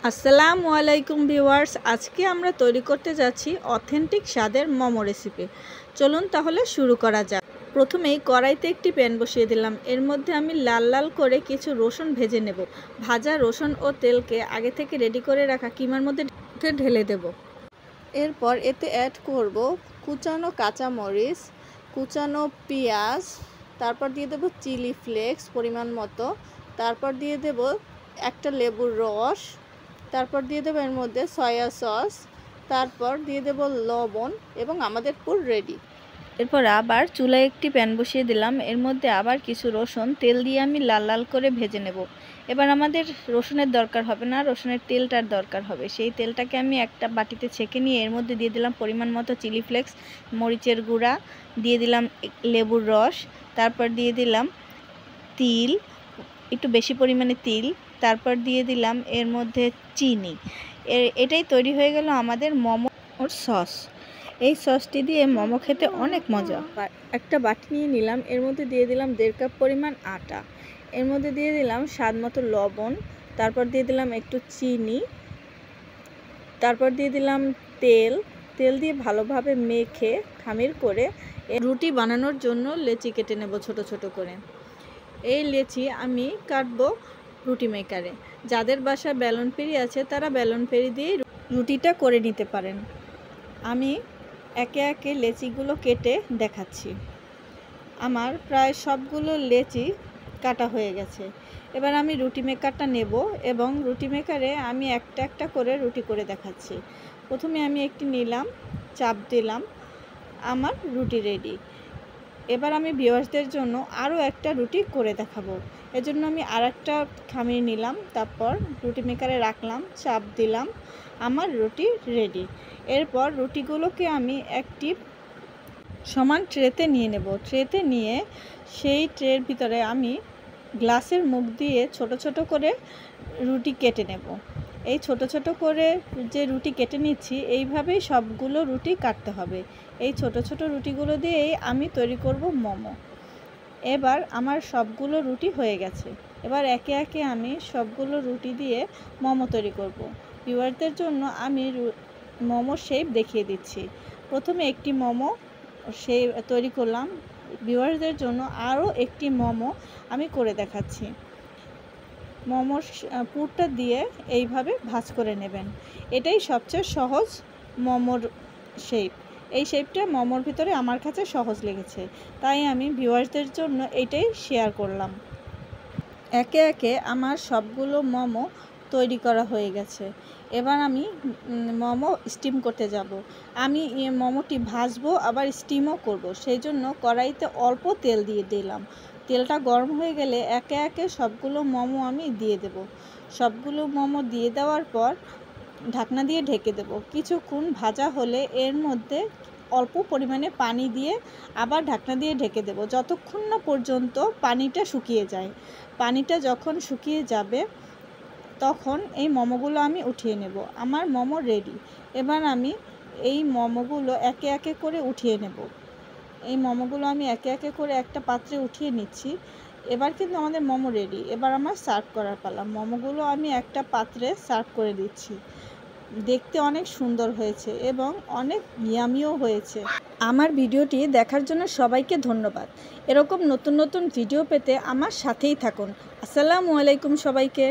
আসসালামু আলাইকুম ভিউয়ার্স, আজকে আমরা তৈরি করতে যাচ্ছি অথেন্টিক স্বাদের মোমো রেসিপি। চলুন তাহলে শুরু করা যাক। প্রথমেই কড়াইতে একটি প্যান বসিয়ে দিলাম। এর মধ্যে আমি লাল লাল করে কিছু রসুন ভেজে নেব। ভাজা রসুন ও তেলকে আগে থেকে রেডি করে রাখা কিমার মধ্যে ঢেলে দেব। এরপর এতে অ্যাড করব কুচানো কাঁচামরিচ, কুচানো পেঁয়াজ, তারপর দিয়ে দেব চিলি ফ্লেক্স পরিমাণ মতো, তারপর দিয়ে দেব একটা লেবুর রস, তারপর দিয়ে দেবো এর মধ্যে সয়া সস, তারপর দিয়ে দেব লবণ এবং আমাদের পুর রেডি। এরপর আবার চুলায় একটি প্যান বসিয়ে দিলাম। এর মধ্যে আবার কিছু রসুন তেল দিয়ে আমি লাল লাল করে ভেজে নেব। এবার আমাদের রসুনের দরকার হবে না, রসুনের তেলটার দরকার হবে। সেই তেলটাকে আমি একটা বাটিতে ছেঁকে নিয়ে এর মধ্যে দিয়ে দিলাম পরিমাণ মতো চিলি ফ্লেক্স, মরিচের গুঁড়া, দিয়ে দিলাম লেবুর রস, তারপর দিয়ে দিলাম তিল, একটু বেশি পরিমাণে তিল, তারপর দিয়ে দিলাম এর মধ্যে চিনি। এটাই তৈরি হয়ে গেল আমাদের মোমোর সস। এই সসটি দিয়ে মোমো খেতে অনেক মজা। একটা বাটি নিয়ে নিলাম, এর মধ্যে দিয়ে দিলাম 1.5 কাপ পরিমাণ আটা, এর মধ্যে দিয়ে দিলাম স্বাদ মতো লবণ, তারপর দিয়ে দিলাম একটু চিনি, তারপর দিয়ে দিলাম তেল দিয়ে ভালোভাবে মেখে খামির করে রুটি বানানোর জন্য লেচি কেটে নেব ছোট ছোট করে। এই লেচি আমি কাটবো রুটি মেকারে। যাদের বাসা বেলন পেরি আছে তারা বেলন পেরি দিয়ে রুটিটা করে নিতে পারেন। আমি একে একে লেচিগুলো কেটে দেখাচ্ছি। আমার প্রায় সবগুলো লেচি কাটা হয়ে গেছে। এবার আমি রুটি মেকারটা নেব এবং রুটি মেকারে আমি একটা একটা করে রুটি করে দেখাচ্ছি। প্রথমে আমি একটি নিলাম, চাপ দিলাম, আমার রুটি রেডি। এবার আমি ভিউয়ার্সদের জন্য আরও একটা রুটি করে দেখাবো। এজন্য আমি আর একটা খামির নিলাম, তারপর রুটি মেকারে রাখলাম, চাপ দিলাম, আমার রুটি রেডি। এরপর রুটিগুলোকে আমি একটি সমান ট্রেতে নিয়ে নেব। ট্রেতে নিয়ে সেই ট্রের ভিতরে আমি গ্লাসের মুখ দিয়ে ছোট ছোট করে রুটি কেটে নেব। এই ছোট ছোট করে যে রুটি কেটে নিচ্ছি, এইভাবেই সবগুলো রুটি কাটতে হবে। এই ছোট ছোট রুটিগুলো দিয়েই আমি তৈরি করব মোমো। এবার আমার সবগুলো রুটি হয়ে গেছে। এবার একে একে আমি সবগুলো রুটি দিয়ে মোমো তৈরি করব। ভিউয়ারদের জন্য আমি মোমো শেপ দেখিয়ে দিচ্ছি। প্রথমে একটি মোমো শেপ তৈরি করলাম। ভিউয়ারদের জন্য আরও একটি মোমো আমি করে দেখাচ্ছি। মোমোর পুরটা দিয়ে এইভাবে ভাঁজ করে নেবেন। এটাই সবচেয়ে সহজ মোমোর শেপ। এই শেপটা মোমোর ভিতরে আমার কাছে সহজ লেগেছে, তাই আমি ভিউয়ার্সদের জন্য এটাই শেয়ার করলাম। একে একে আমার সবগুলো মোমো তৈরি করা হয়ে গেছে। এবার আমি মোমো স্টিম করতে যাব। আমি মোমোটি ভাজবো আবার স্টিমও করব। সেই জন্য কড়াইতে অল্প তেল দিয়ে দিলাম। তেলটা গরম হয়ে গেলে একে একে সবগুলো মোমো আমি দিয়ে দেব। সবগুলো মোমো দিয়ে দেওয়ার পর ঢাকনা দিয়ে ঢেকে দেব। কিছুক্ষণ ভাজা হলে এর মধ্যে অল্প পরিমাণে পানি দিয়ে আবার ঢাকনা দিয়ে ঢেকে দেব, যতক্ষণ না পর্যন্ত পানিটা শুকিয়ে যায়। পানিটা যখন শুকিয়ে যাবে তখন এই মোমোগুলো আমি উঠিয়ে নেব। আমার মোমো রেডি। এবার আমি এই মোমোগুলো একে একে করে উঠিয়ে নেব। এই মোমোগুলো আমি একে একে করে একটা পাত্রে উঠিয়ে নিচ্ছি। এবার কিন্তু আমাদের মোমো রেডি। এবার আমার সার্ভ করার পালা। মোমোগুলো আমি একটা পাত্রে সার্ভ করে দিচ্ছি। দেখতে অনেক সুন্দর হয়েছে এবং অনেক ইয়ামিও হয়েছে। আমার ভিডিওটি দেখার জন্য সবাইকে ধন্যবাদ। এরকম নতুন নতুন ভিডিও পেতে আমার সাথেই থাকুন। আসসালামু আলাইকুম সবাইকে।